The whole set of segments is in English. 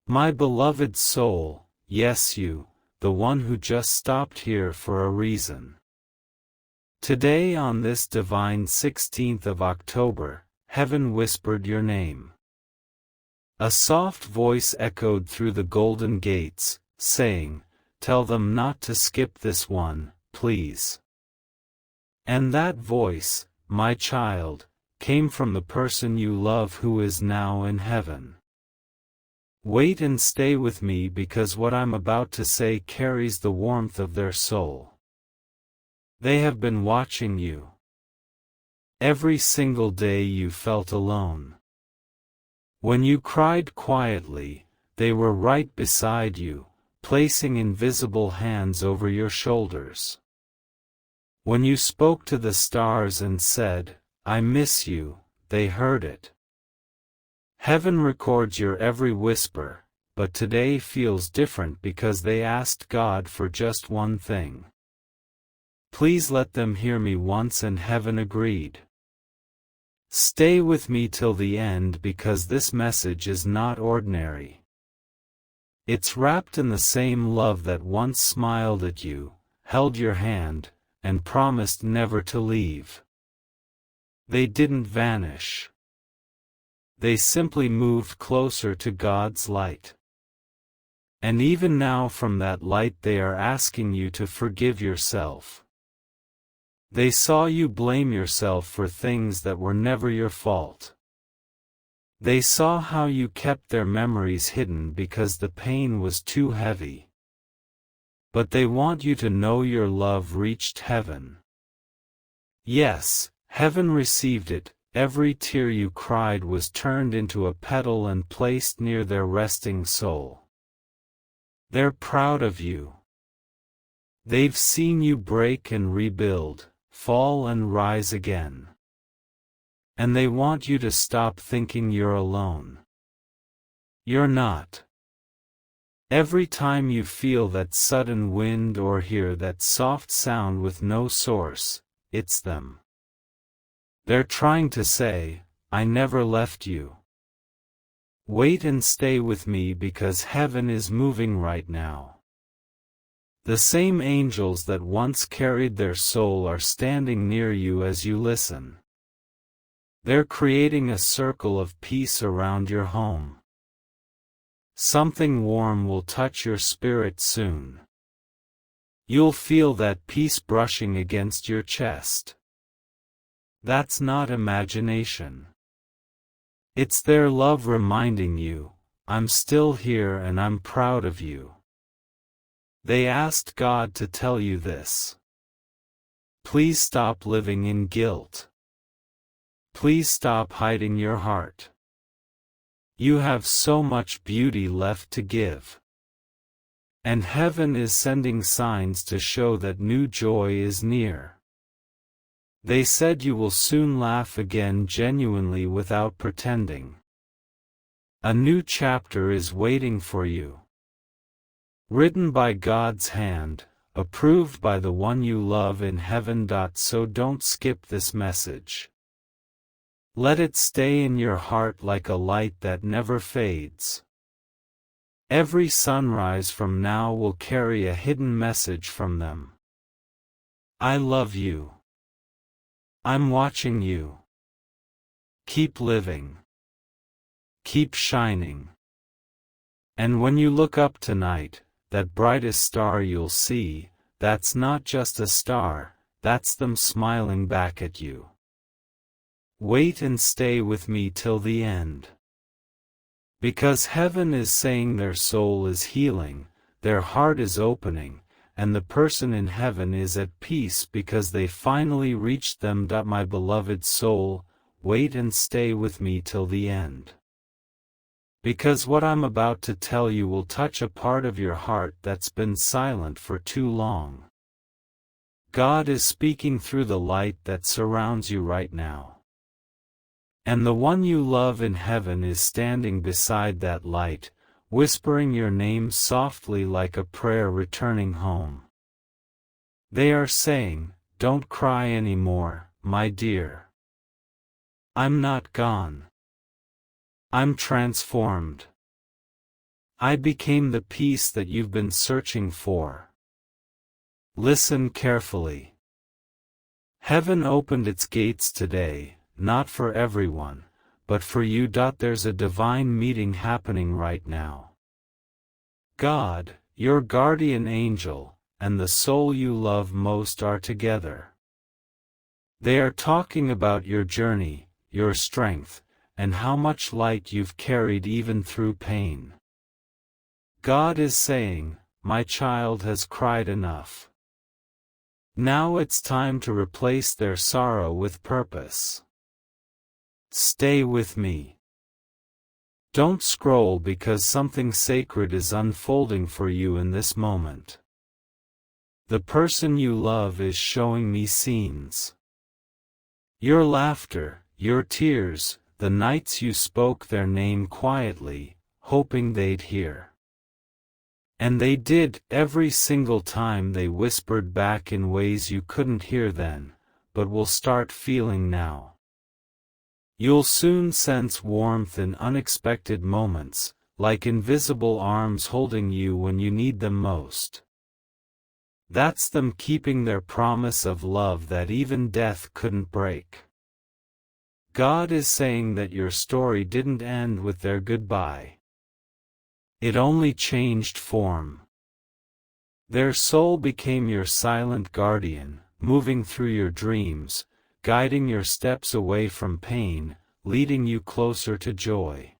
My beloved soul, yes you, the one who just stopped here for a reason. Today on this divine 16th of October, heaven whispered your name. A soft voice echoed through the golden gates, saying, "Tell them not to skip this one, please." And that voice, my child, came from the person you love who is now in heaven. Wait and stay with me because what I'm about to say carries the warmth of their soul. They have been watching you. Every single day you felt alone. When you cried quietly, they were right beside you, placing invisible hands over your shoulders. When you spoke to the stars and said, "I miss you," they heard it. Heaven records your every whisper, but today feels different because they asked God for just one thing. Please let them hear me once, and heaven agreed. Stay with me till the end because this message is not ordinary. It's wrapped in the same love that once smiled at you, held your hand, and promised never to leave. They didn't vanish. They simply moved closer to God's light. And even now from that light they are asking you to forgive yourself. They saw you blame yourself for things that were never your fault. They saw how you kept their memories hidden because the pain was too heavy. But they want you to know your love reached heaven. Yes, heaven received it. Every tear you cried was turned into a petal and placed near their resting soul. They're proud of you. They've seen you break and rebuild, fall and rise again. And they want you to stop thinking you're alone. You're not. Every time you feel that sudden wind or hear that soft sound with no source, it's them. They're trying to say, "I never left you." Wait and stay with me because heaven is moving right now. The same angels that once carried their soul are standing near you as you listen. They're creating a circle of peace around your home. Something warm will touch your spirit soon. You'll feel that peace brushing against your chest. That's not imagination. It's their love reminding you, "I'm still here and I'm proud of you." They asked God to tell you this. Please stop living in guilt. Please stop hiding your heart. You have so much beauty left to give. And heaven is sending signs to show that new joy is near. They said you will soon laugh again genuinely without pretending. A new chapter is waiting for you. Written by God's hand, approved by the one you love in heaven. So don't skip this message. Let it stay in your heart like a light that never fades. Every sunrise from now will carry a hidden message from them. I love you. I'm watching you. Keep living. Keep shining. And when you look up tonight, that brightest star you'll see, that's not just a star, that's them smiling back at you. Wait and stay with me till the end. Because heaven is saying their soul is healing, their heart is opening, and the person in heaven is at peace because they finally reached them. My beloved soul, wait and stay with me till the end. Because what I'm about to tell you will touch a part of your heart that's been silent for too long. God is speaking through the light that surrounds you right now. And the one you love in heaven is standing beside that light, whispering your name softly like a prayer returning home. They are saying, "Don't cry anymore, my dear. I'm not gone. I'm transformed. I became the peace that you've been searching for. Listen carefully. Heaven opened its gates today, not for everyone, but for you. There's a divine meeting happening right now. God, your guardian angel, and the soul you love most are together. They are talking about your journey, your strength, and how much light you've carried even through pain. God is saying, my child has cried enough. Now it's time to replace their sorrow with purpose. Stay with me. Don't scroll because something sacred is unfolding for you in this moment. The person you love is showing me scenes. Your laughter, your tears, the nights you spoke their name quietly, hoping they'd hear. And they did, every single time they whispered back in ways you couldn't hear then, but will start feeling now. You'll soon sense warmth in unexpected moments, like invisible arms holding you when you need them most. That's them keeping their promise of love that even death couldn't break. God is saying that your story didn't end with their goodbye. It only changed form. Their soul became your silent guardian, moving through your dreams, guiding your steps away from pain, leading you closer to joy.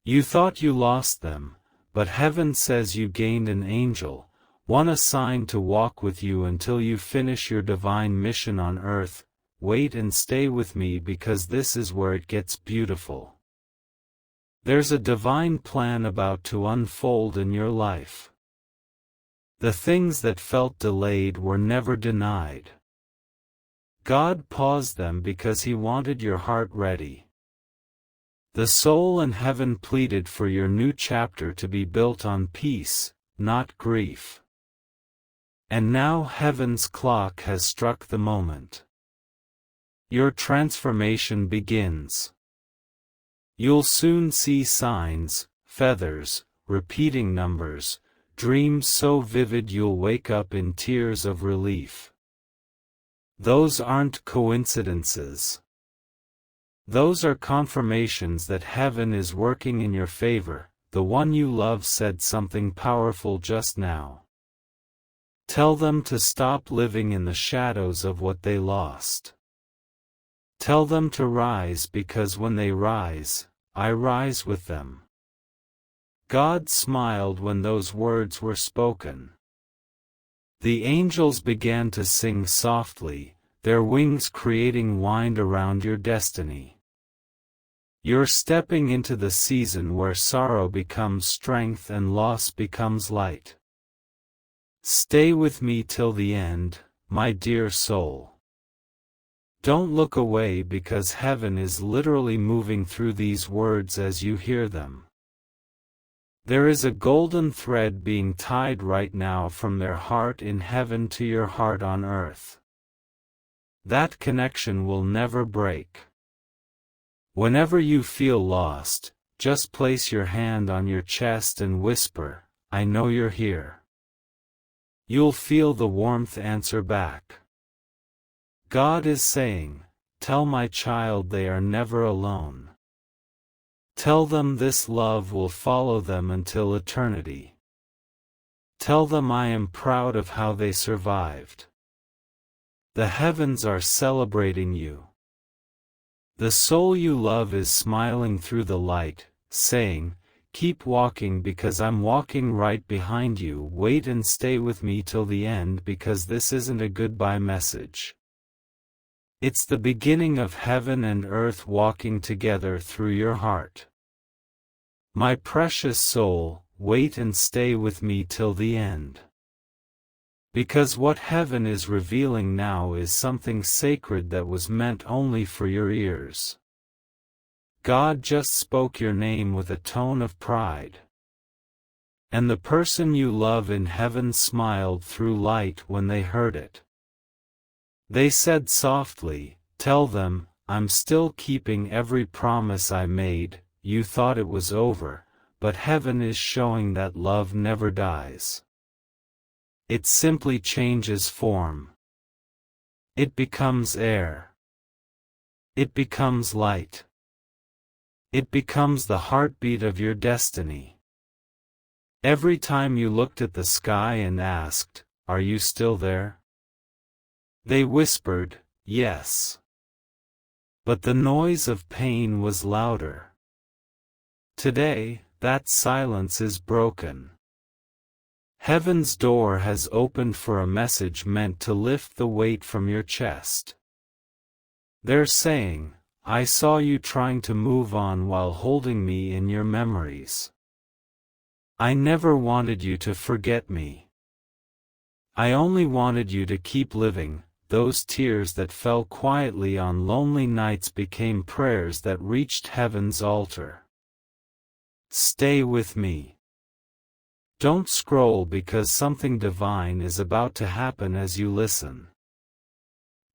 You thought you lost them, but heaven says you gained an angel, one assigned to walk with you until you finish your divine mission on earth. Wait and stay with me because this is where it gets beautiful. There's a divine plan about to unfold in your life. The things that felt delayed were never denied. God paused them because He wanted your heart ready. The soul in heaven pleaded for your new chapter to be built on peace, not grief. And now heaven's clock has struck the moment. Your transformation begins. You'll soon see signs, feathers, repeating numbers, dreams so vivid you'll wake up in tears of relief. Those aren't coincidences. Those are confirmations that heaven is working in your favor. The one you love said something powerful just now. Tell them to stop living in the shadows of what they lost. Tell them to rise because when they rise, I rise with them. God smiled when those words were spoken. The angels began to sing softly, their wings creating wind around your destiny. You're stepping into the season where sorrow becomes strength and loss becomes light. Stay with me till the end, my dear soul. Don't look away because heaven is literally moving through these words as you hear them. There is a golden thread being tied right now from their heart in heaven to your heart on earth. That connection will never break. Whenever you feel lost, just place your hand on your chest and whisper, I know you're here. You'll feel the warmth answer back. God is saying, tell my child they are never alone. Tell them this love will follow them until eternity. Tell them I am proud of how they survived. The heavens are celebrating you. The soul you love is smiling through the light, saying, keep walking because I'm walking right behind you. Wait and stay with me till the end because this isn't a goodbye message. It's the beginning of heaven and earth walking together through your heart. My precious soul, wait and stay with me till the end. Because what heaven is revealing now is something sacred that was meant only for your ears. God just spoke your name with a tone of pride. And the person you love in heaven smiled through light when they heard it. They said softly, tell them, I'm still keeping every promise I made. You thought it was over, but heaven is showing that love never dies. It simply changes form. It becomes air. It becomes light. It becomes the heartbeat of your destiny. Every time you looked at the sky and asked, "Are you still there?" they whispered, "Yes." But the noise of pain was louder. Today, that silence is broken. Heaven's door has opened for a message meant to lift the weight from your chest. They're saying, "I saw you trying to move on while holding me in your memories. I never wanted you to forget me. I only wanted you to keep living." Those tears that fell quietly on lonely nights became prayers that reached heaven's altar. Stay with me. Don't scroll, because something divine is about to happen as you listen.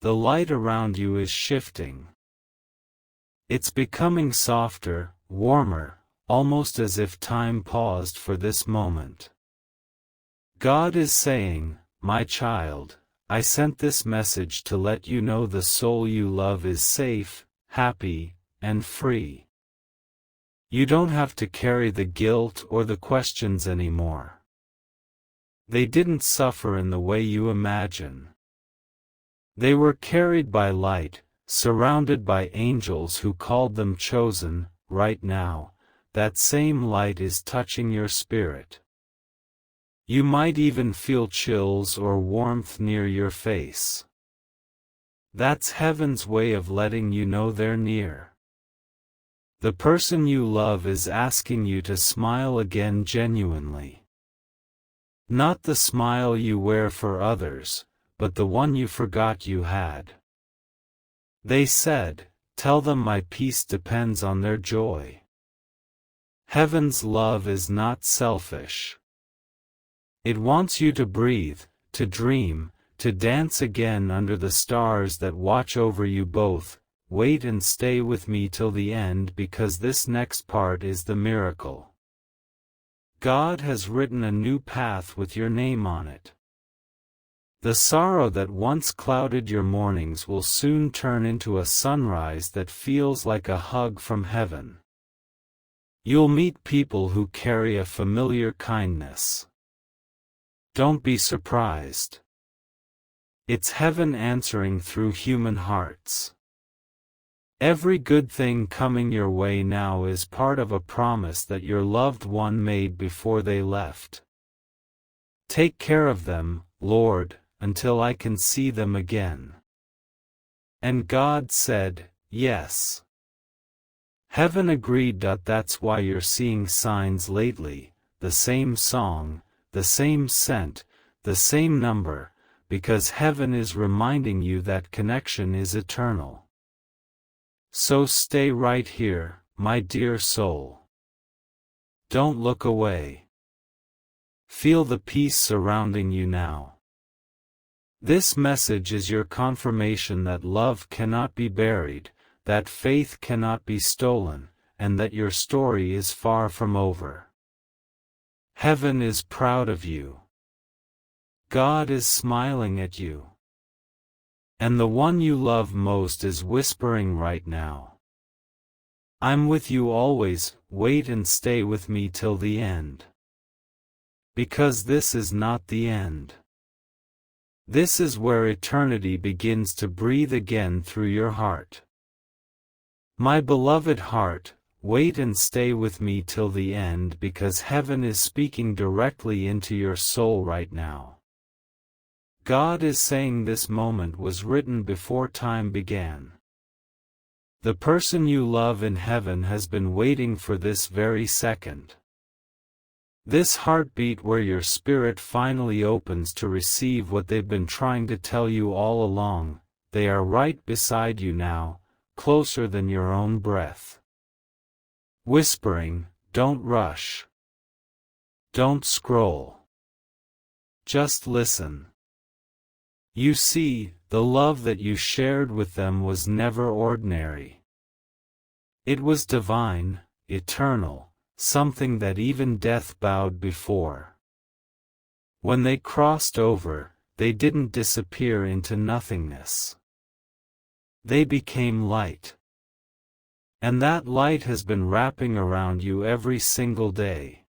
The light around you is shifting. It's becoming softer, warmer, almost as if time paused for this moment. God is saying, "My child, I sent this message to let you know the soul you love is safe, happy, and free. You don't have to carry the guilt or the questions anymore. They didn't suffer in the way you imagine. They were carried by light, surrounded by angels who called them chosen." Right now, that same light is touching your spirit. You might even feel chills or warmth near your face. That's heaven's way of letting you know they're near. The person you love is asking you to smile again genuinely. Not the smile you wear for others, but the one you forgot you had. They said, "Tell them my peace depends on their joy." Heaven's love is not selfish. It wants you to breathe, to dream, to dance again under the stars that watch over you both. Wait and stay with me till the end, because this next part is the miracle. God has written a new path with your name on it. The sorrow that once clouded your mornings will soon turn into a sunrise that feels like a hug from heaven. You'll meet people who carry a familiar kindness. Don't be surprised. It's heaven answering through human hearts. Every good thing coming your way now is part of a promise that your loved one made before they left. Take care of them, Lord, until I can see them again. And God said, "Yes." Heaven agreed. That's why you're seeing signs lately, the same song, the same scent, the same number, because heaven is reminding you that connection is eternal. So stay right here, my dear soul. Don't look away. Feel the peace surrounding you now. This message is your confirmation that love cannot be buried, that faith cannot be stolen, and that your story is far from over. Heaven is proud of you. God is smiling at you. And the one you love most is whispering right now, "I'm with you always, wait and stay with me till the end." Because this is not the end. This is where eternity begins to breathe again through your heart. My beloved heart, wait and stay with me till the end, because heaven is speaking directly into your soul right now. God is saying this moment was written before time began. The person you love in heaven has been waiting for this very second. This heartbeat where your spirit finally opens to receive what they've been trying to tell you all along. They are right beside you now, closer than your own breath. Whispering, "Don't rush. Don't scroll. Just listen." You see, the love that you shared with them was never ordinary. It was divine, eternal, something that even death bowed before. When they crossed over, they didn't disappear into nothingness. They became light. And that light has been wrapping around you every single day.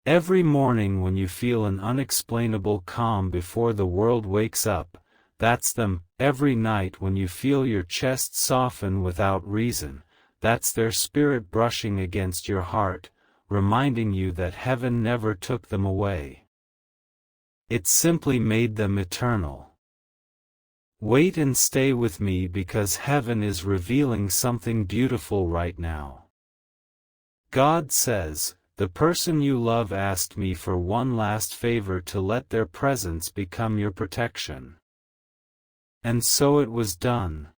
Every morning when you feel an unexplainable calm before the world wakes up, that's them. Every night when you feel your chest soften without reason, that's their spirit brushing against your heart, reminding you that heaven never took them away. It simply made them eternal. Wait and stay with me because heaven is revealing something beautiful right now. God says, the person you love asked me for one last favor, to let their presence become your protection. And so it was done.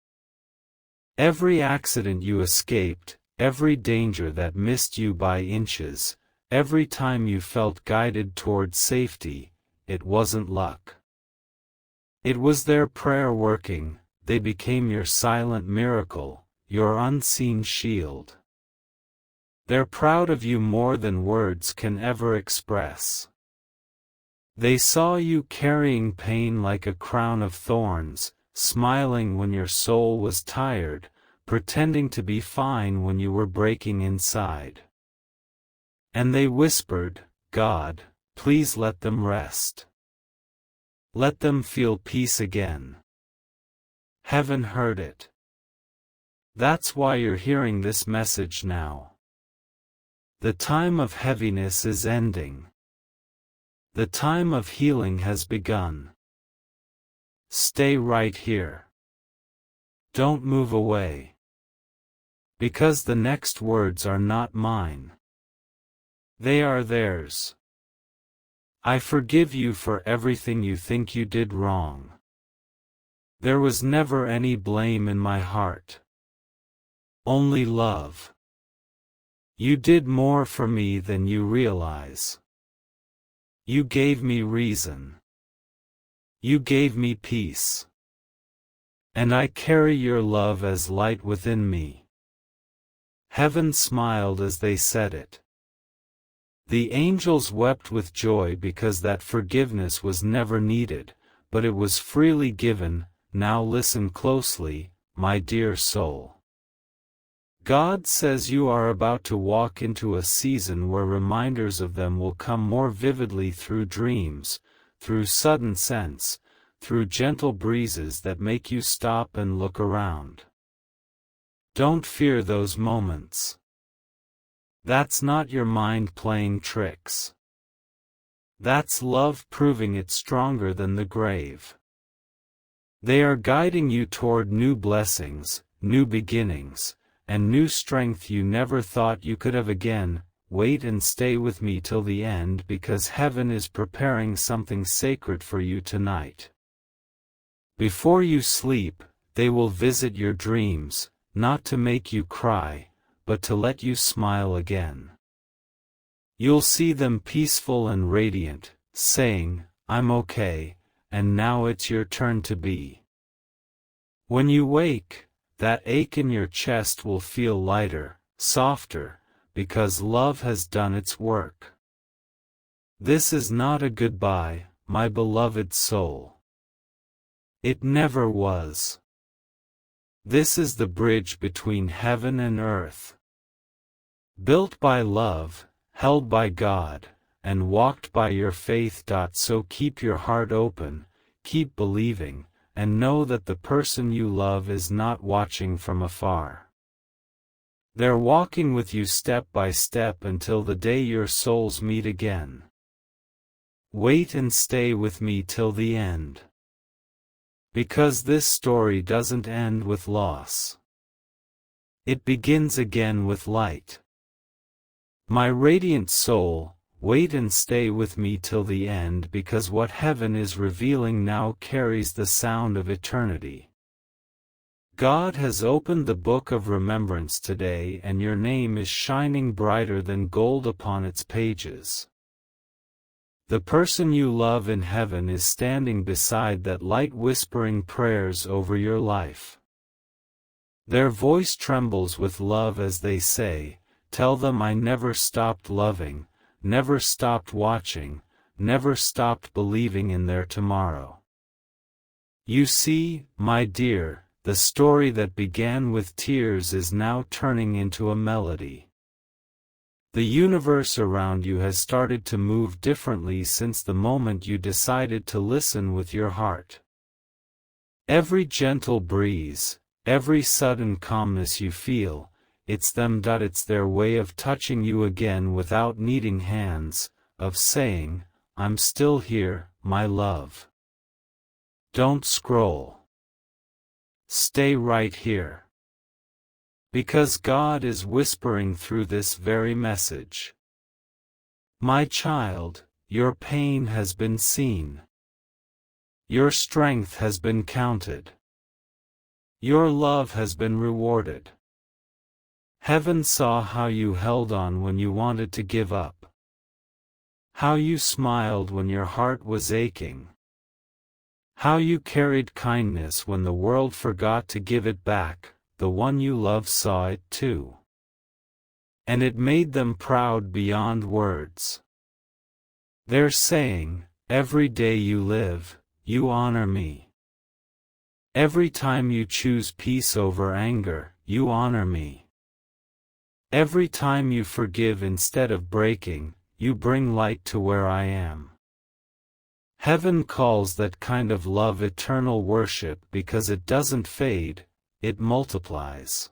Every accident you escaped, every danger that missed you by inches, every time you felt guided toward safety, it wasn't luck. It was their prayer working. They became your silent miracle, your unseen shield. They're proud of you more than words can ever express. They saw you carrying pain like a crown of thorns, smiling when your soul was tired, pretending to be fine when you were breaking inside. And they whispered, God, please let them rest. Let them feel peace again. Heaven heard it. That's why you're hearing this message now. The time of heaviness is ending. The time of healing has begun. Stay right here. Don't move away. Because the next words are not mine. They are theirs. I forgive you for everything you think you did wrong. There was never any blame in my heart. Only love. You did more for me than you realize. You gave me reason. You gave me peace. And I carry your love as light within me. Heaven smiled as they said it. The angels wept with joy because that forgiveness was never needed, but it was freely given. Now listen closely, my dear soul. God says you are about to walk into a season where reminders of them will come more vividly through dreams, through sudden sense, through gentle breezes that make you stop and look around. Don't fear those moments. That's not your mind playing tricks. That's love proving it's stronger than the grave. They are guiding you toward new blessings, new beginnings, and new strength you never thought you could have again. Wait and stay with me till the end because heaven is preparing something sacred for you tonight. Before you sleep, they will visit your dreams, not to make you cry, but to let you smile again. You'll see them peaceful and radiant, saying, I'm okay, and now it's your turn to be. When you wake, that ache in your chest will feel lighter, softer, because love has done its work. This is not a goodbye, my beloved soul. It never was. This is the bridge between heaven and earth. Built by love, held by God, and walked by your faith. So keep your heart open, keep believing, and know that the person you love is not watching from afar. They're walking with you step by step until the day your souls meet again. Wait and stay with me till the end. Because this story doesn't end with loss. It begins again with light. My radiant soul, wait and stay with me till the end because what heaven is revealing now carries the sound of eternity. God has opened the book of remembrance today and your name is shining brighter than gold upon its pages. The person you love in heaven is standing beside that light whispering prayers over your life. Their voice trembles with love as they say, tell them I never stopped loving, never stopped watching, never stopped believing in their tomorrow. You see, my dear, the story that began with tears is now turning into a melody. The universe around you has started to move differently since the moment you decided to listen with your heart. Every gentle breeze, every sudden calmness you feel, it's their way of touching you again without needing hands, of saying, I'm still here, my love. Don't scroll. Stay right here. Because God is whispering through this very message. My child, your pain has been seen. Your strength has been counted. Your love has been rewarded. Heaven saw how you held on when you wanted to give up. How you smiled when your heart was aching. How you carried kindness when the world forgot to give it back. The one you love saw it too. And it made them proud beyond words. They're saying, every day you live, you honor me. Every time you choose peace over anger, you honor me. Every time you forgive instead of breaking, you bring light to where I am. Heaven calls that kind of love eternal worship because it doesn't fade, it multiplies.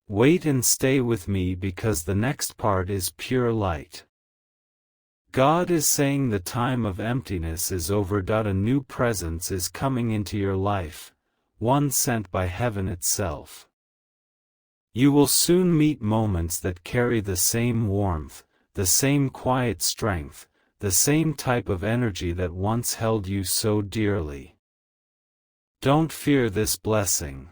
Wait and stay with me because the next part is pure light. God is saying the time of emptiness is over. A new presence is coming into your life, one sent by heaven itself. You will soon meet moments that carry the same warmth, the same quiet strength, the same type of energy that once held you so dearly. Don't fear this blessing.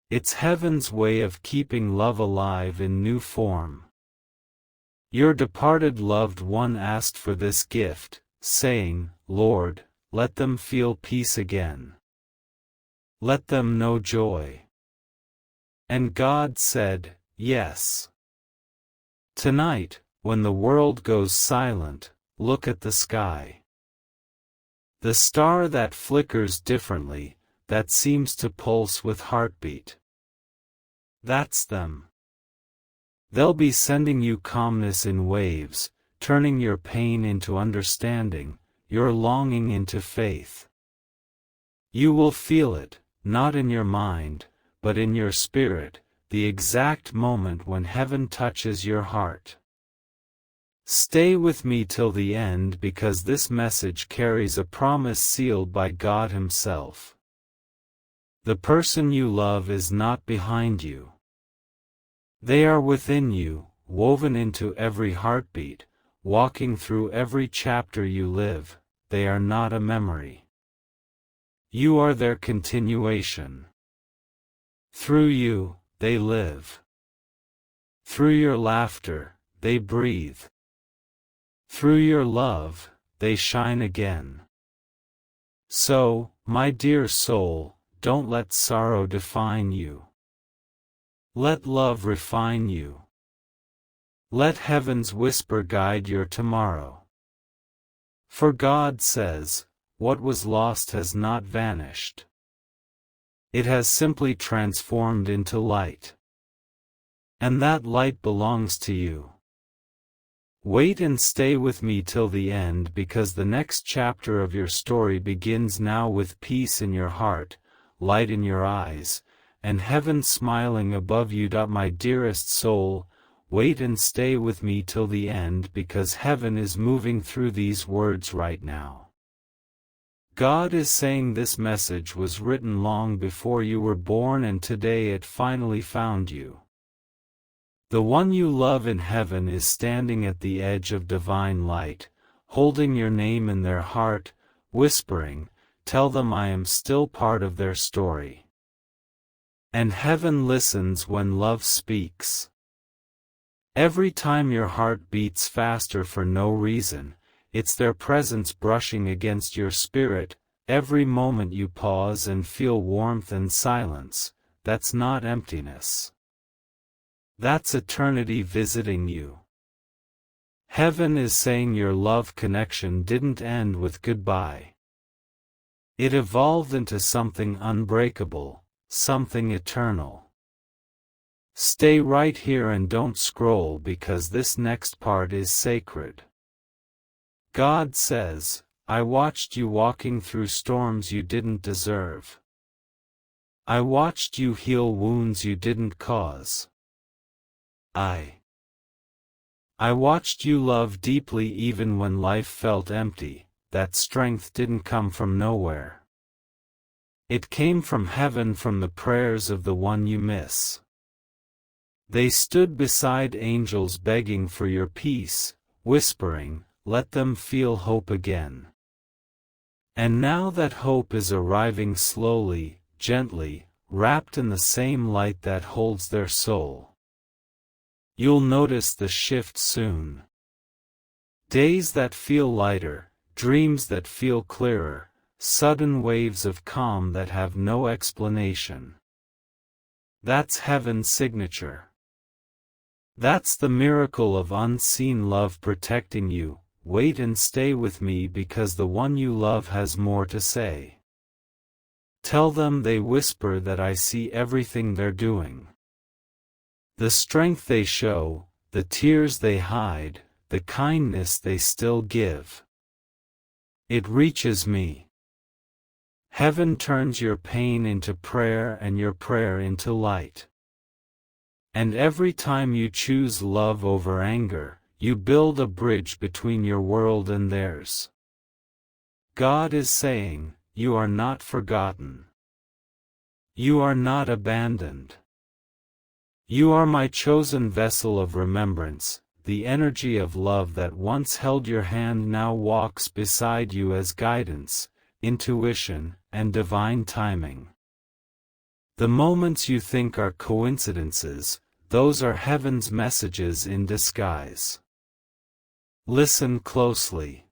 It's heaven's way of keeping love alive in new form. Your departed loved one asked for this gift, saying, Lord, let them feel peace again. Let them know joy. And God said, yes. Tonight, when the world goes silent, look at the sky. The star that flickers differently, that seems to pulse with heartbeat. That's them. They'll be sending you calmness in waves, turning your pain into understanding, your longing into faith. You will feel it, not in your mind, but in your spirit, the exact moment when heaven touches your heart. Stay with me till the end because this message carries a promise sealed by God Himself. The person you love is not behind you. They are within you, woven into every heartbeat, walking through every chapter you live. They are not a memory. You are their continuation. Through you, they live. Through your laughter, they breathe. Through your love, they shine again. So, my dear soul, don't let sorrow define you. Let love refine you. Let heaven's whisper guide your tomorrow. For God says, what was lost has not vanished. It has simply transformed into light. And that light belongs to you. Wait and stay with me till the end because the next chapter of your story begins now with peace in your heart, light in your eyes, and heaven smiling above you. My dearest soul, wait and stay with me till the end because heaven is moving through these words right now. God is saying this message was written long before you were born and today it finally found you. The one you love in heaven is standing at the edge of divine light, holding your name in their heart, whispering, tell them I am still part of their story. And heaven listens when love speaks. Every time your heart beats faster for no reason, it's their presence brushing against your spirit. Every moment you pause and feel warmth and silence, that's not emptiness. That's eternity visiting you. Heaven is saying your love connection didn't end with goodbye. It evolved into something unbreakable, something eternal. Stay right here and don't scroll because this next part is sacred. God says, I watched you walking through storms you didn't deserve. I watched you heal wounds you didn't cause. I watched you love deeply even when life felt empty. That strength didn't come from nowhere. It came from heaven, from the prayers of the one you miss. They stood beside angels begging for your peace, whispering, let them feel hope again. And now that hope is arriving slowly, gently, wrapped in the same light that holds their soul. You'll notice the shift soon. Days that feel lighter, dreams that feel clearer, sudden waves of calm that have no explanation. That's heaven's signature. That's the miracle of unseen love protecting you. Wait and stay with me because the one you love has more to say. Tell them they whisper that I see everything they're doing. The strength they show, the tears they hide, the kindness they still give. It reaches me. Heaven turns your pain into prayer and your prayer into light. And every time you choose love over anger, you build a bridge between your world and theirs. God is saying, you are not forgotten. You are not abandoned. You are my chosen vessel of remembrance. The energy of love that once held your hand now walks beside you as guidance, intuition, and divine timing. The moments you think are coincidences, those are heaven's messages in disguise. Listen closely.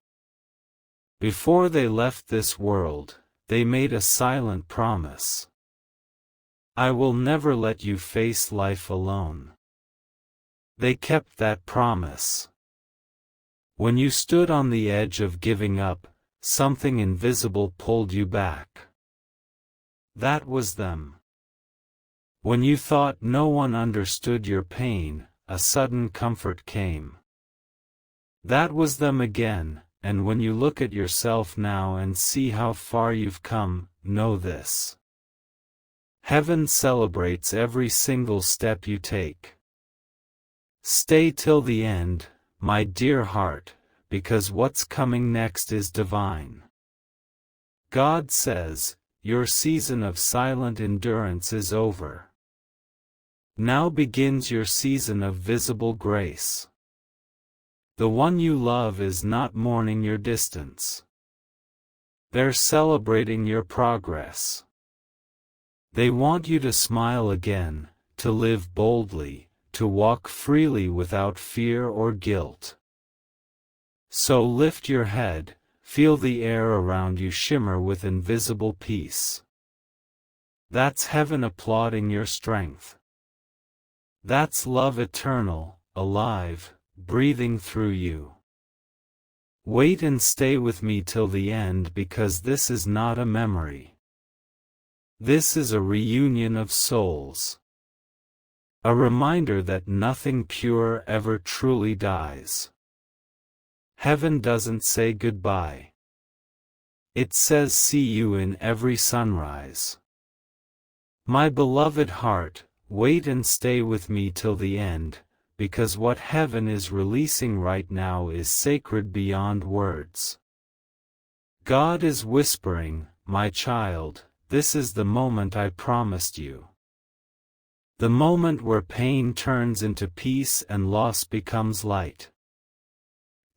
Before they left this world, they made a silent promise. I will never let you face life alone. They kept that promise. When you stood on the edge of giving up, something invisible pulled you back. That was them. When you thought no one understood your pain, a sudden comfort came. That was them again, and when you look at yourself now and see how far you've come, know this. Heaven celebrates every single step you take. Stay till the end, my dear heart, because what's coming next is divine. God says, your season of silent endurance is over. Now begins your season of visible grace. The one you love is not mourning your distance. They're celebrating your progress. They want you to smile again, to live boldly, to walk freely without fear or guilt. So lift your head, feel the air around you shimmer with invisible peace. That's heaven applauding your strength. That's love eternal, alive, breathing through you. Wait and stay with me till the end because this is not a memory. This is a reunion of souls. A reminder that nothing pure ever truly dies. Heaven doesn't say goodbye. It says see you in every sunrise. My beloved heart, wait and stay with me till the end, because what heaven is releasing right now is sacred beyond words. God is whispering, my child, this is the moment I promised you. The moment where pain turns into peace and loss becomes light.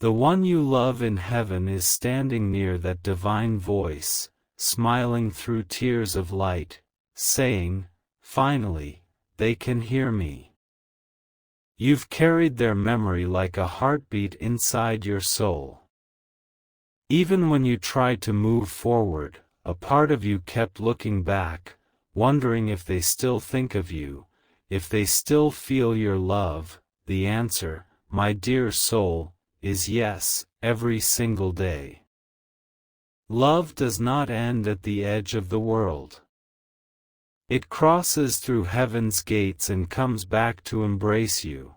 The one you love in heaven is standing near that divine voice, smiling through tears of light, saying, finally, they can hear me. You've carried their memory like a heartbeat inside your soul. Even when you tried to move forward, a part of you kept looking back, wondering if they still think of you. if they still feel your love, the answer, my dear soul, is yes, every single day. Love does not end at the edge of the world. It crosses through heaven's gates and comes back to embrace you.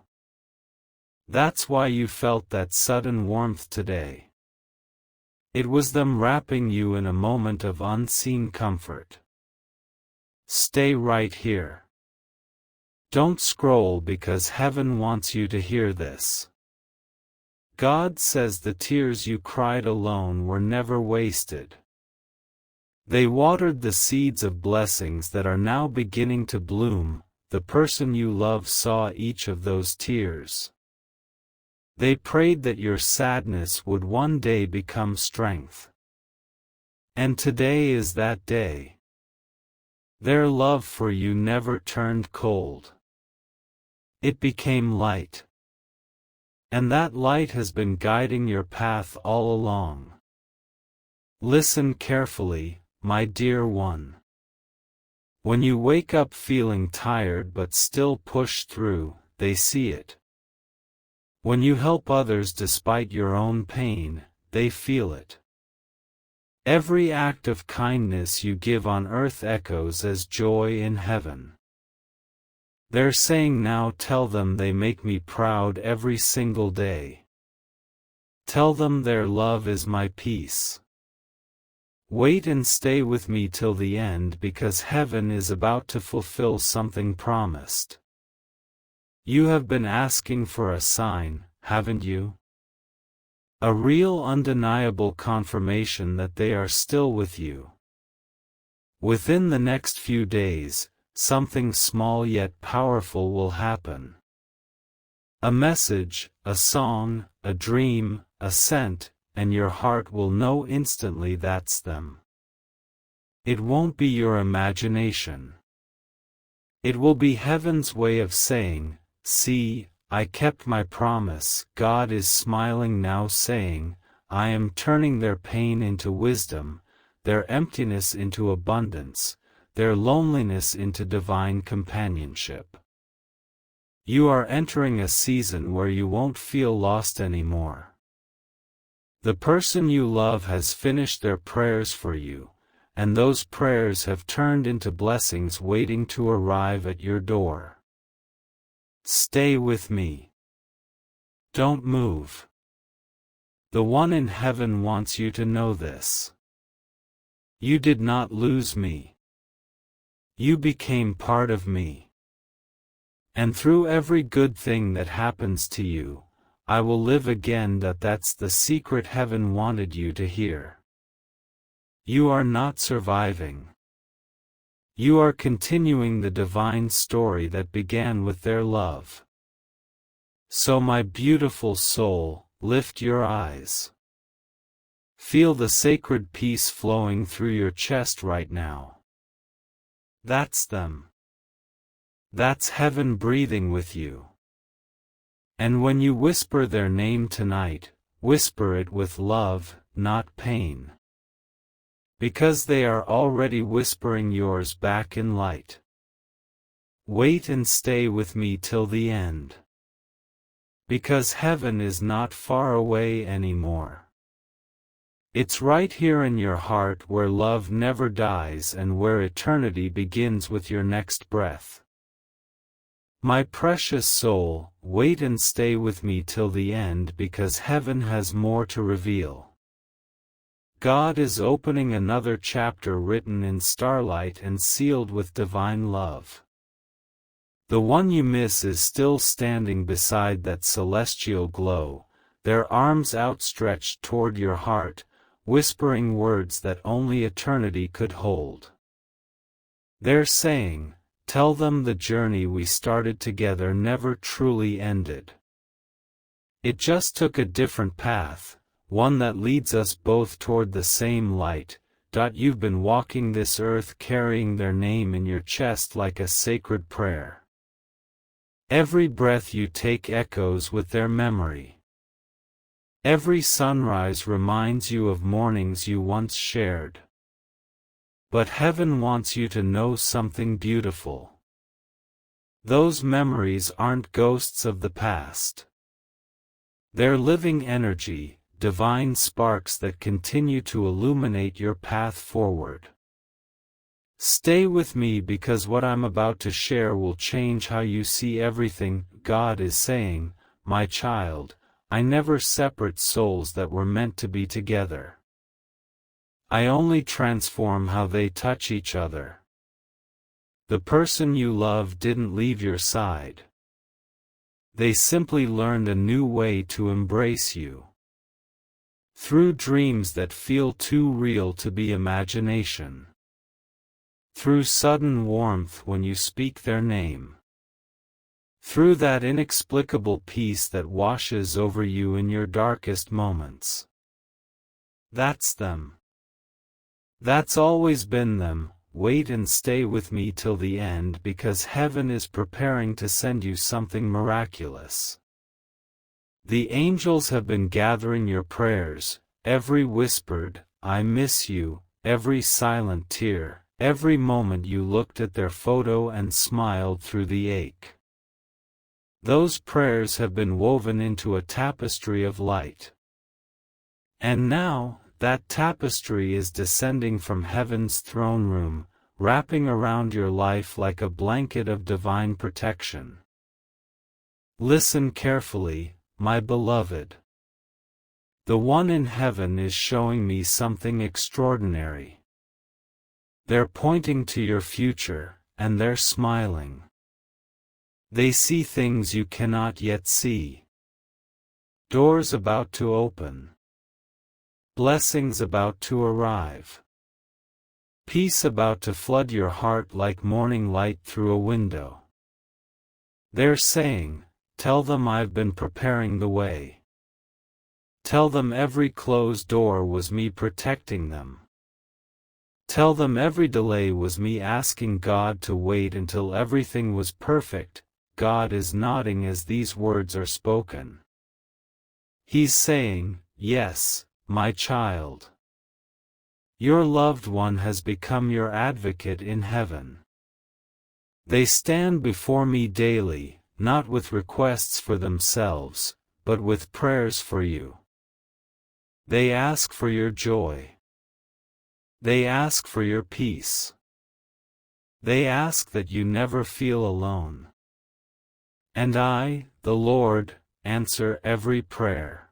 That's why you felt that sudden warmth today. It was them wrapping you in a moment of unseen comfort. Stay right here. Don't scroll because heaven wants you to hear this. God says the tears you cried alone were never wasted. They watered the seeds of blessings that are now beginning to bloom. The person you love saw each of those tears. They prayed that your sadness would one day become strength. And today is that day. Their love for you never turned cold. It became light. And that light has been guiding your path all along. Listen carefully, my dear one. When you wake up feeling tired but still push through, they see it. When you help others despite your own pain, they feel it. Every act of kindness you give on earth echoes as joy in heaven. They're saying now, tell them they make me proud every single day. Tell them their love is my peace. Wait and stay with me till the end because heaven is about to fulfill something promised. You have been asking for a sign, haven't you? A real undeniable confirmation that they are still with you. Within the next few days, something small yet powerful will happen. A message, a song, a dream, a scent, and your heart will know instantly that's them. It won't be your imagination. It will be heaven's way of saying, see, I kept my promise. God is smiling now saying, I am turning their pain into wisdom, their emptiness into abundance, their loneliness into divine companionship. You are entering a season where you won't feel lost anymore. The person you love has finished their prayers for you, and those prayers have turned into blessings waiting to arrive at your door. Stay with me. Don't move. The one in heaven wants you to know this. You did not lose me. You became part of me. And through every good thing that happens to you, I will live again. That's the secret heaven wanted you to hear. You are not surviving. You are continuing the divine story that began with their love. So my beautiful soul, lift your eyes. Feel the sacred peace flowing through your chest right now. That's them. That's heaven breathing with you. And when you whisper their name tonight, whisper it with love, not pain. Because they are already whispering yours back in light. Wait and stay with me till the end. Because heaven is not far away anymore. It's right here in your heart where love never dies and where eternity begins with your next breath. My precious soul, wait and stay with me till the end because heaven has more to reveal. God is opening another chapter written in starlight and sealed with divine love. The one you miss is still standing beside that celestial glow, their arms outstretched toward your heart, whispering words that only eternity could hold. They're saying, tell them the journey we started together never truly ended. It just took a different path, one that leads us both toward the same light. You've been walking this earth carrying their name in your chest like a sacred prayer. Every breath you take echoes with their memory. Every sunrise reminds you of mornings you once shared. But heaven wants you to know something beautiful. Those memories aren't ghosts of the past. They're living energy, divine sparks that continue to illuminate your path forward. Stay with me because what I'm about to share will change how you see everything. God is saying, my child, I never separate souls that were meant to be together. I only transform how they touch each other. The person you love didn't leave your side. They simply learned a new way to embrace you. Through dreams that feel too real to be imagination. Through sudden warmth when you speak their name. Through that inexplicable peace that washes over you in your darkest moments. That's them. That's always been them. Wait and stay with me till the end because heaven is preparing to send you something miraculous. The angels have been gathering your prayers, every whispered, I miss you, every silent tear, every moment you looked at their photo and smiled through the ache. Those prayers have been woven into a tapestry of light. And now, that tapestry is descending from heaven's throne room, wrapping around your life like a blanket of divine protection. Listen carefully, my beloved. The one in heaven is showing me something extraordinary. They're pointing to your future, and they're smiling. They see things you cannot yet see. Doors about to open. Blessings about to arrive. Peace about to flood your heart like morning light through a window. They're saying, tell them I've been preparing the way. Tell them every closed door was me protecting them. Tell them every delay was me asking God to wait until everything was perfect. God is nodding as these words are spoken. He's saying, yes, my child. Your loved one has become your advocate in heaven. They stand before me daily, not with requests for themselves, but with prayers for you. They ask for your joy. They ask for your peace. They ask that you never feel alone. And I, the Lord, answer every prayer.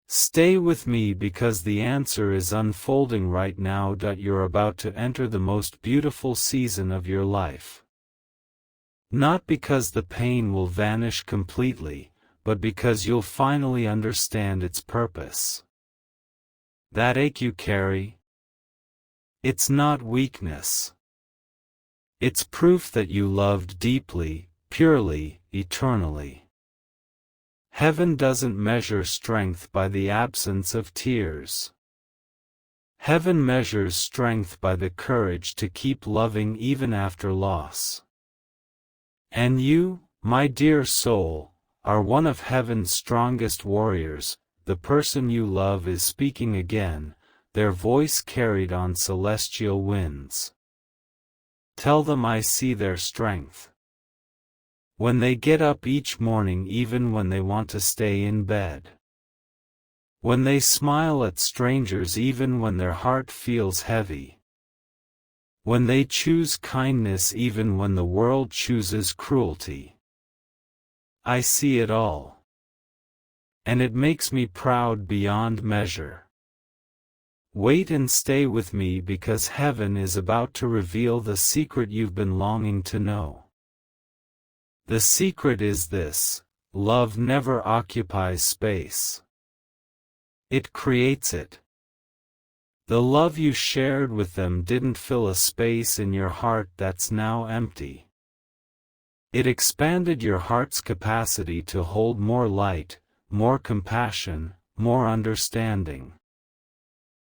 Stay with me because the answer is unfolding right now. You're about to enter the most beautiful season of your life. Not because the pain will vanish completely, but because you'll finally understand its purpose. That ache you carry, it's not weakness. It's proof that you loved deeply, purely, eternally. Heaven doesn't measure strength by the absence of tears. Heaven measures strength by the courage to keep loving even after loss. And you, my dear soul, are one of heaven's strongest warriors. The person you love is speaking again, their voice carried on celestial winds. Tell them I see their strength. When they get up each morning even when they want to stay in bed. When they smile at strangers even when their heart feels heavy. When they choose kindness even when the world chooses cruelty. I see it all. And it makes me proud beyond measure. Wait and stay with me because heaven is about to reveal the secret you've been longing to know. The secret is this: love never occupies space. It creates it. The love you shared with them didn't fill a space in your heart that's now empty. It expanded your heart's capacity to hold more light, more compassion, more understanding.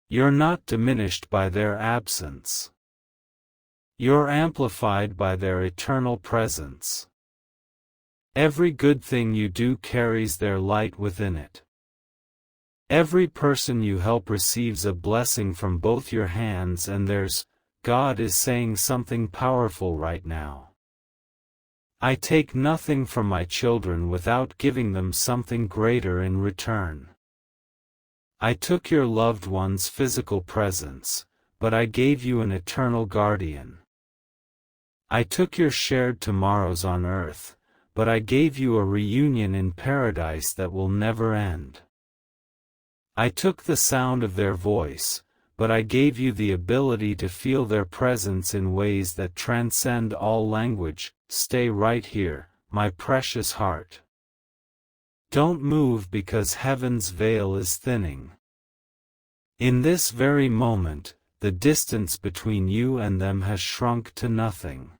You're not diminished by their absence. You're amplified by their eternal presence. Every good thing you do carries their light within it. Every person you help receives a blessing from both your hands and theirs. God is saying something powerful right now. I take nothing from my children without giving them something greater in return. I took your loved one's physical presence, but I gave you an eternal guardian. I took your shared tomorrows on earth, but I gave you a reunion in paradise that will never end. I took the sound of their voice, but I gave you the ability to feel their presence in ways that transcend all language. Stay right here, my precious heart. Don't move because heaven's veil is thinning. In this very moment, the distance between you and them has shrunk to nothing.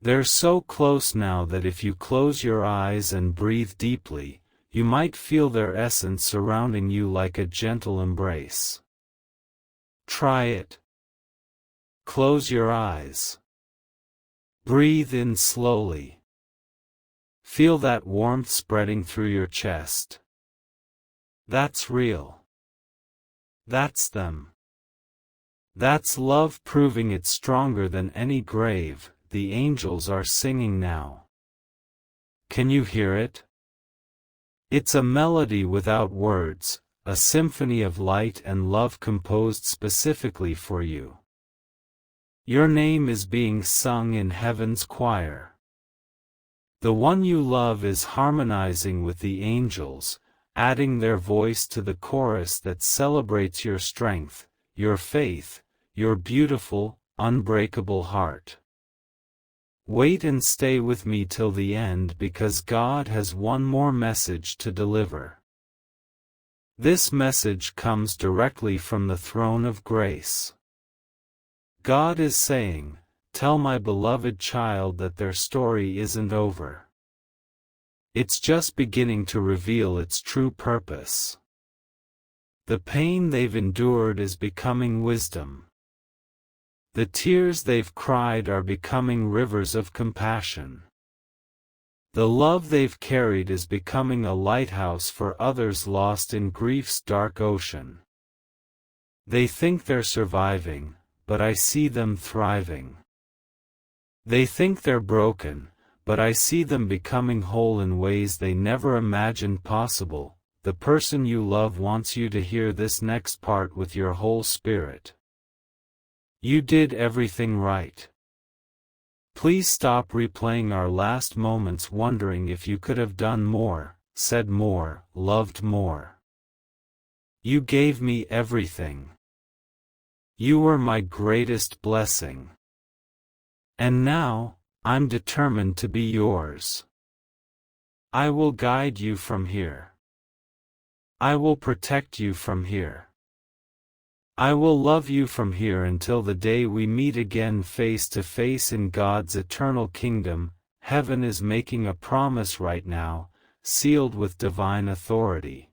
They're so close now that if you close your eyes and breathe deeply, you might feel their essence surrounding you like a gentle embrace. Try it. Close your eyes. Breathe in slowly. Feel that warmth spreading through your chest. That's real. That's them. That's love proving it's stronger than any grave. The angels are singing now. Can you hear it? It's a melody without words, a symphony of light and love composed specifically for you. Your name is being sung in heaven's choir. The one you love is harmonizing with the angels, adding their voice to the chorus that celebrates your strength, your faith, your beautiful, unbreakable heart. Wait and stay with me till the end because God has one more message to deliver. This message comes directly from the throne of grace. God is saying, tell my beloved child that their story isn't over. It's just beginning to reveal its true purpose. The pain they've endured is becoming wisdom. The tears they've cried are becoming rivers of compassion. The love they've carried is becoming a lighthouse for others lost in grief's dark ocean. They think they're surviving, but I see them thriving. They think they're broken, but I see them becoming whole in ways they never imagined possible. The person you love wants you to hear this next part with your whole spirit. You did everything right. Please stop replaying our last moments wondering if you could have done more, said more, loved more. You gave me everything. You were my greatest blessing. And now, I'm determined to be yours. I will guide you from here. I will protect you from here. I will love you from here until the day we meet again face to face in God's eternal kingdom. Heaven is making a promise right now, sealed with divine authority.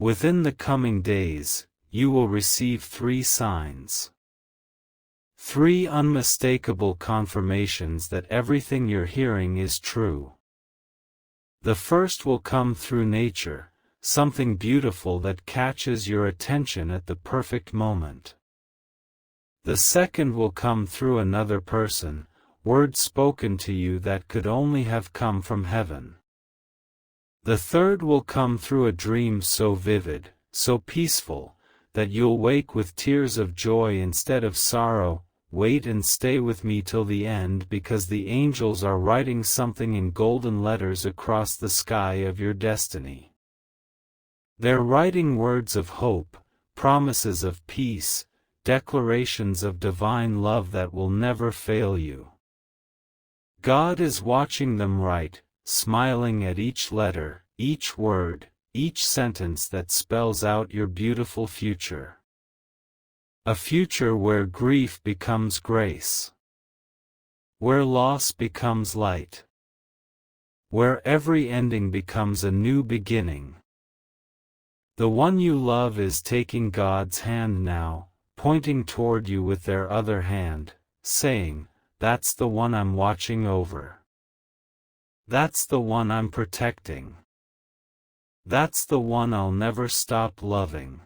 Within the coming days, you will receive 3 signs. 3 unmistakable confirmations that everything you're hearing is true. The first will come through nature, something beautiful that catches your attention at the perfect moment. The second will come through another person, words spoken to you that could only have come from heaven. The third will come through a dream so vivid, so peaceful, that you'll wake with tears of joy instead of sorrow. Wait and stay with me till the end because the angels are writing something in golden letters across the sky of your destiny. They're writing words of hope, promises of peace, declarations of divine love that will never fail you. God is watching them write, smiling at each letter, each word, each sentence that spells out your beautiful future. A future where grief becomes grace. Where loss becomes light. Where every ending becomes a new beginning. The one you love is taking God's hand now, pointing toward you with their other hand, saying, "That's the one I'm watching over. That's the one I'm protecting. That's the one I'll never stop loving."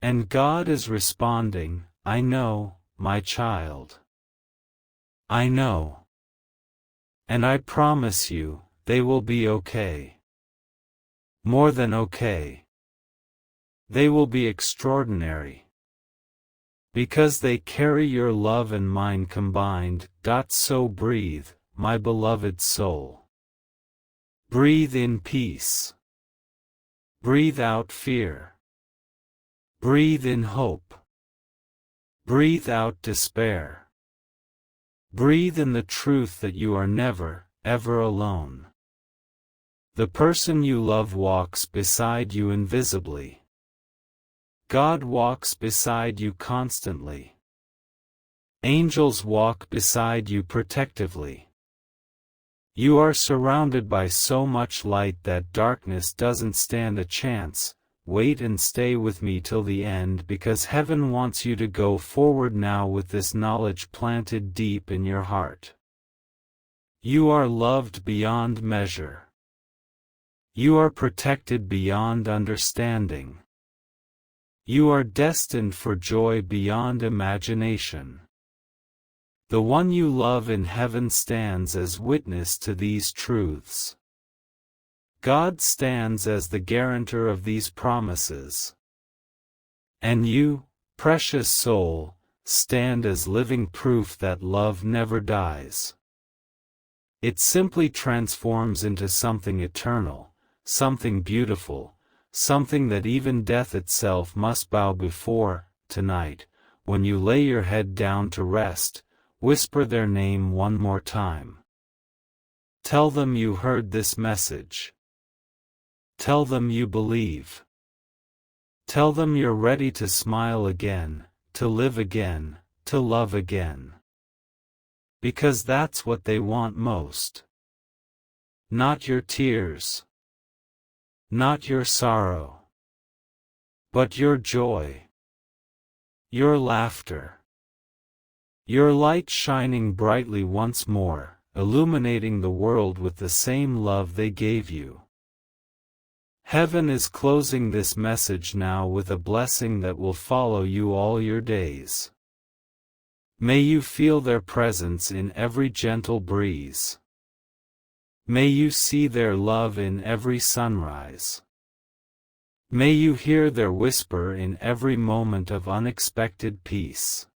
And God is responding, "I know, my child. I know. And I promise you, they will be okay. More than okay. They will be extraordinary. Because they carry your love and mine combined. So breathe, my beloved soul. Breathe in peace. Breathe out fear. Breathe in hope. Breathe out despair. Breathe in the truth that you are never, ever alone. The person you love walks beside you invisibly. God walks beside you constantly. Angels walk beside you protectively. You are surrounded by so much light that darkness doesn't stand a chance. Wait and stay with me till the end, because heaven wants you to go forward now with this knowledge planted deep in your heart. You are loved beyond measure. You are protected beyond understanding. You are destined for joy beyond imagination. The one you love in heaven stands as witness to these truths. God stands as the guarantor of these promises. And you, precious soul, stand as living proof that love never dies. It simply transforms into something eternal, something beautiful, something that even death itself must bow before. Tonight, when you lay your head down to rest, whisper their name one more time. Tell them you heard this message. Tell them you believe. Tell them you're ready to smile again, to live again, to love again. Because that's what they want most. Not your tears. Not your sorrow. But your joy. Your laughter. Your light shining brightly once more, illuminating the world with the same love they gave you. Heaven is closing this message now with a blessing that will follow you all your days. May you feel their presence in every gentle breeze. May you see their love in every sunrise. May you hear their whisper in every moment of unexpected peace.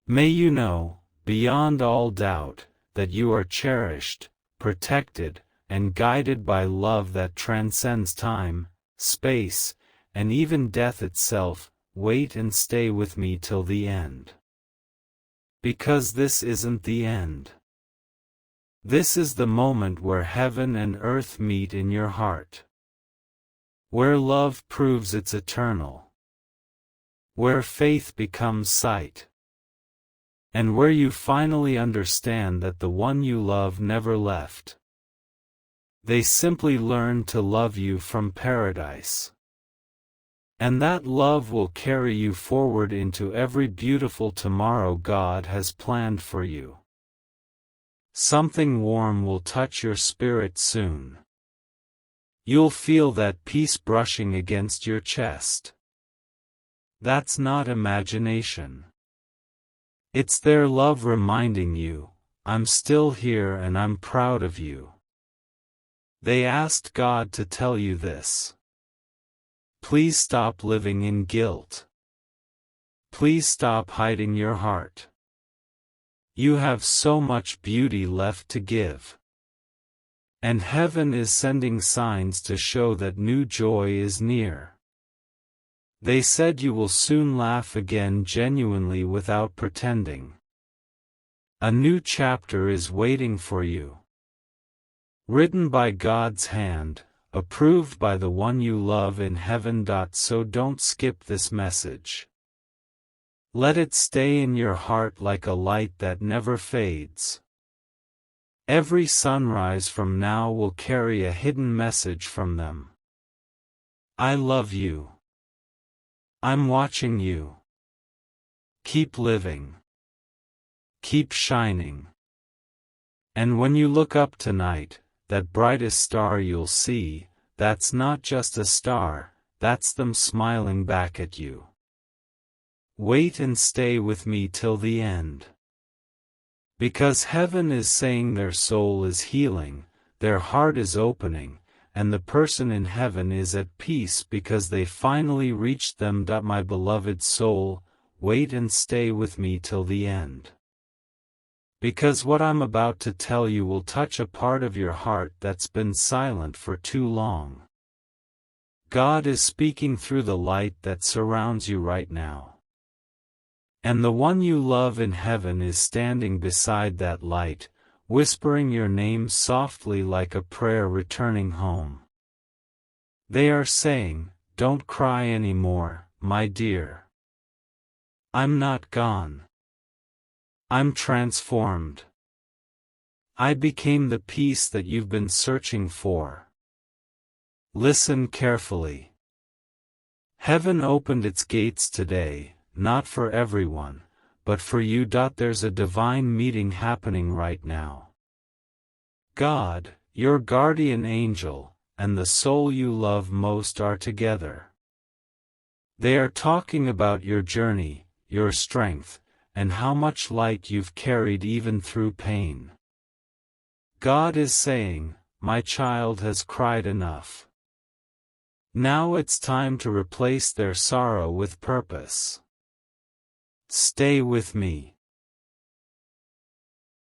May you know, beyond all doubt, that you are cherished, protected, and guided by love that transcends time, space, and even death itself. Wait and stay with me till the end. Because this isn't the end. This is the moment where heaven and earth meet in your heart. Where love proves it's eternal. Where faith becomes sight. And where you finally understand that the one you love never left. They simply learned to love you from paradise. And that love will carry you forward into every beautiful tomorrow God has planned for you. Something warm will touch your spirit soon. You'll feel that peace brushing against your chest. That's not imagination. It's their love reminding you, I'm still here and I'm proud of you. They asked God to tell you this. Please stop living in guilt. Please stop hiding your heart. You have so much beauty left to give. And heaven is sending signs to show that new joy is near. They said you will soon laugh again genuinely without pretending. A new chapter is waiting for you. Written by God's hand, approved by the one you love in heaven. So don't skip this message. Let it stay in your heart like a light that never fades. Every sunrise from now will carry a hidden message from them. I love you. I'm watching you. Keep living. Keep shining. And when you look up tonight, that brightest star you'll see, that's not just a star, that's them smiling back at you. Wait and stay with me till the end. Because heaven is saying their soul is healing, their heart is opening, and the person in heaven is at peace because they finally reached them. My beloved soul, wait and stay with me till the end. Because what I'm about to tell you will touch a part of your heart that's been silent for too long. God is speaking through the light that surrounds you right now. And the one you love in heaven is standing beside that light, whispering your name softly like a prayer returning home. They are saying, "Don't cry anymore, my dear. I'm not gone. I'm transformed. I became the peace that you've been searching for." Listen carefully. Heaven opened its gates today, not for everyone, but for you. There's a divine meeting happening right now. God, your guardian angel, and the soul you love most are together. They are talking about your journey, your strength, and how much light you've carried even through pain. God is saying, "My child has cried enough. Now it's time to replace their sorrow with purpose. Stay with me.